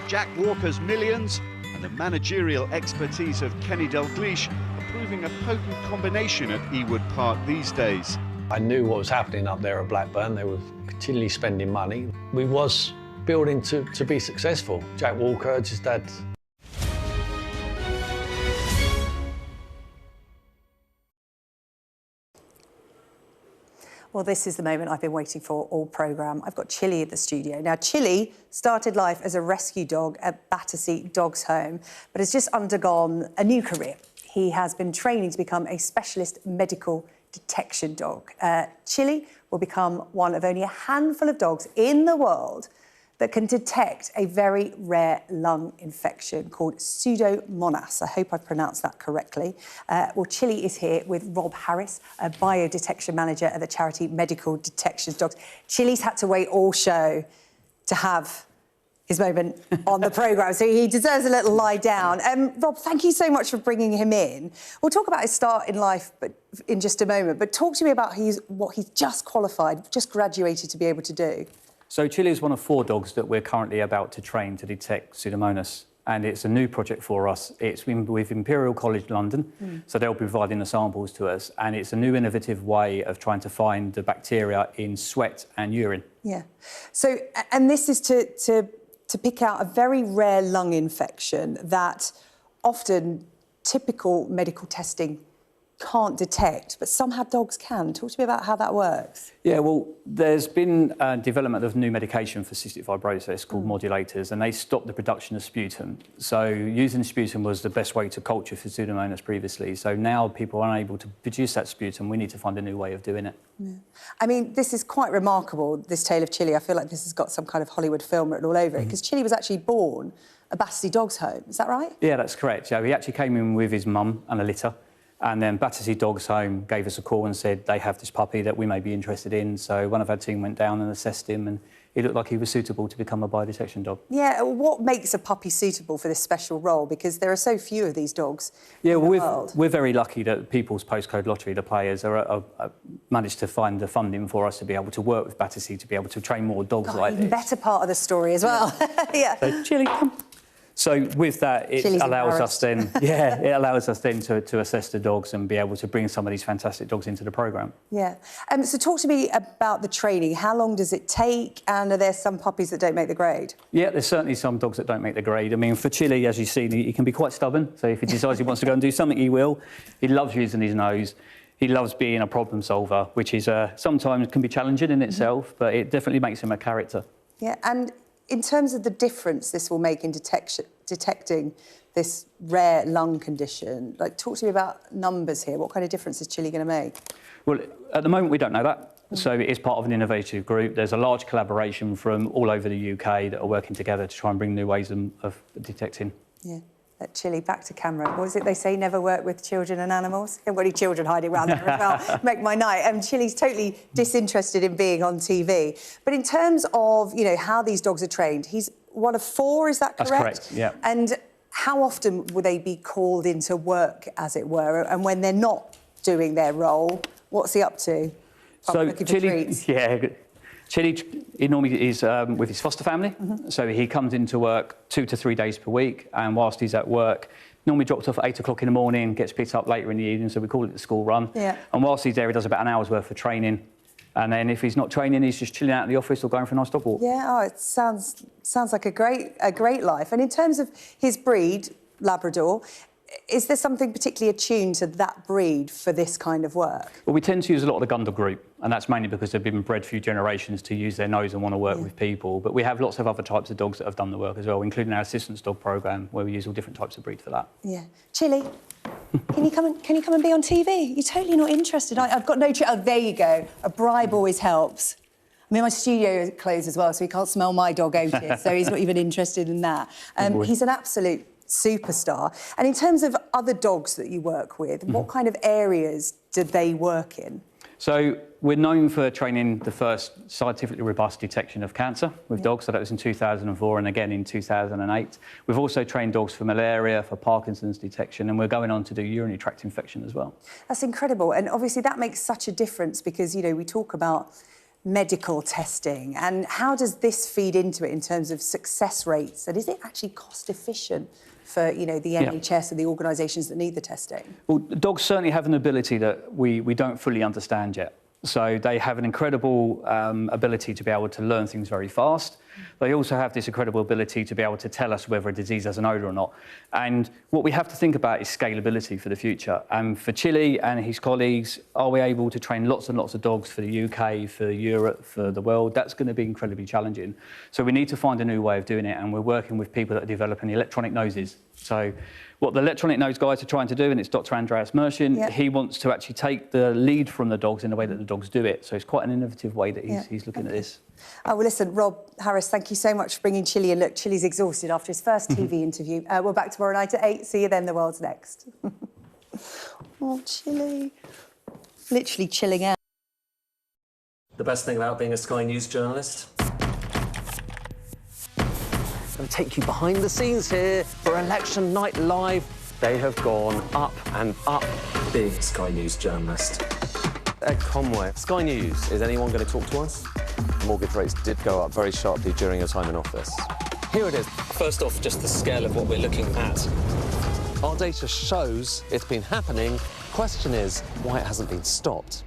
Jack Walker's millions and the managerial expertise of Kenny Dalglish are proving a potent combination at Ewood Park these days. I knew what was happening up there at Blackburn. They were continually spending money. We was building to be successful. Jack Walker just had... Well, this is the moment I've been waiting for all programme. I've got Chili in the studio. Now, Chili started life as a rescue dog at Battersea Dogs Home, but has just undergone a new career. He has been training to become a specialist medical detection dog. Chili will become one of only a handful of dogs in the world that can detect a very rare lung infection called Pseudomonas. I hope I've pronounced that correctly. Well, Chili is here with Rob Harris, a biodetection manager at the charity Medical Detection Dogs. Chili's had to wait all show to have his moment on the programme, so he deserves a little lie down. Rob, thank you so much for bringing him in. We'll talk about his start in life but in just a moment, but talk to me about what he's just qualified, just graduated to be able to do. So Chili is one of 4 dogs that we're currently about to train to detect Pseudomonas, and it's a new project for us. It's with Imperial College London, so they'll be providing the samples to us, and it's a new innovative way of trying to find the bacteria in sweat and urine. Yeah. So, and this is to pick out a very rare lung infection that often typical medical testing can't detect, but somehow dogs can. Talk to me about how that works. Yeah, well, there's been development of new medication for cystic fibrosis called modulators, and they stop the production of sputum. So using sputum was the best way to culture for Pseudomonas previously. So now people are unable to produce that sputum. We need to find a new way of doing it. Yeah. I mean, this is quite remarkable, this tale of Chili. I feel like this has got some kind of Hollywood film written all over it, because Chili was actually born at Battersea Dogs Home. Is that right? Yeah, that's correct. Yeah, he actually came in with his mum and a litter. And then Battersea Dogs Home gave us a call and said they have this puppy that we may be interested in. So one of our team went down and assessed him, and he looked like he was suitable to become a biodetection dog. Yeah, what makes a puppy suitable for this special role? Because there are so few of these dogs in the world. We're very lucky that People's Postcode Lottery, the players, are managed to find the funding for us to be able to work with Battersea to be able to train more dogs like this. Better part of the story as well. Yeah. So, Chili, come. So with that, it allows us then, to assess the dogs and be able to bring some of these fantastic dogs into the programme. Yeah. So talk to me about the training. How long does it take? And are there some puppies that don't make the grade? Yeah, there's certainly some dogs that don't make the grade. I mean, for Chili, as you've seen, he can be quite stubborn. So if he decides he wants to go and do something, he will. He loves using his nose. He loves being a problem solver, which is sometimes can be challenging in itself, but it definitely makes him a character. Yeah, and in terms of the difference this will make in detecting this rare lung condition, like, talk to me about numbers here. What kind of difference is Chili going to make? Well, at the moment, we don't know that. So it is part of an innovative group. There's a large collaboration from all over the UK that are working together to try and bring new ways of detecting. Yeah. Chili, back to camera. What is it they say? Never work with children and animals. There were any children hiding around there as well. Make my night. Chili's totally disinterested in being on TV. But in terms of, you know, how these dogs are trained, he's one of 4, is that correct? That's correct, yeah. And how often will they be called into work, as it were? And when they're not doing their role, what's he up to? So Chili, Chili, he normally is with his foster family, so he comes into work 2 to 3 days per week, and whilst he's at work, normally dropped off at 8 o'clock in the morning, gets picked up later in the evening, so we call it the school run. Yeah. And whilst he's there, he does about an hour's worth of training, and then if he's not training, he's just chilling out in the office or going for a nice dog walk. Yeah, oh, it sounds like a great life. And in terms of his breed, Labrador, is there something particularly attuned to that breed for this kind of work? Well, we tend to use a lot of the Gundle group, and that's mainly because they've been bred few generations to use their nose and want to work with people. But we have lots of other types of dogs that have done the work as well, including our assistance dog programme, where we use all different types of breed for that. Yeah. Chili, can you come and be on TV? You're totally not interested. I've got no... Oh, there you go. A bribe always helps. I mean, my studio is closed as well, so he can't smell my dog Otis, so he's not even interested in that. He's an absolute superstar. And in terms of other dogs that you work with, what kind of areas do they work in? So we're known for training the first scientifically robust detection of cancer with dogs, so that was in 2004 and again in 2008. We've also trained dogs for malaria, for Parkinson's detection, and we're going on to do urinary tract infection as well. That's incredible, and obviously that makes such a difference because, you know, we talk about medical testing, and how does this feed into it in terms of success rates, and is it actually cost efficient for, you know, the NHS and the organisations that need the testing? Well, dogs certainly have an ability that we don't fully understand yet. So they have an incredible ability to be able to learn things very fast. They also have this incredible ability to be able to tell us whether a disease has an odour or not. And what we have to think about is scalability for the future. And for Chile and his colleagues, are we able to train lots and lots of dogs for the UK, for Europe, for the world? That's going to be incredibly challenging. So we need to find a new way of doing it, and we're working with people that are developing electronic noses. So what the electronic nose guys are trying to do, and it's Dr. Andreas Merschin, he wants to actually take the lead from the dogs in the way that the dogs do it. So it's quite an innovative way that he's looking at this. Oh, well, listen, Rob Harris, thank you so much for bringing Chile. And look, Chile's exhausted after his first TV interview. We're back tomorrow night at 8. See you then. The world's next. Oh, Chile. Literally chilling out. The best thing about being a Sky News journalist? I'll take you behind the scenes here for Election Night Live. They have gone up and up. Being a Sky News journalist. Ed Conway, Sky News, is anyone going to talk to us? Mortgage rates did go up very sharply during your time in office. Here it is. First off, just the scale of what we're looking at. Our data shows it's been happening. Question is, why it hasn't been stopped.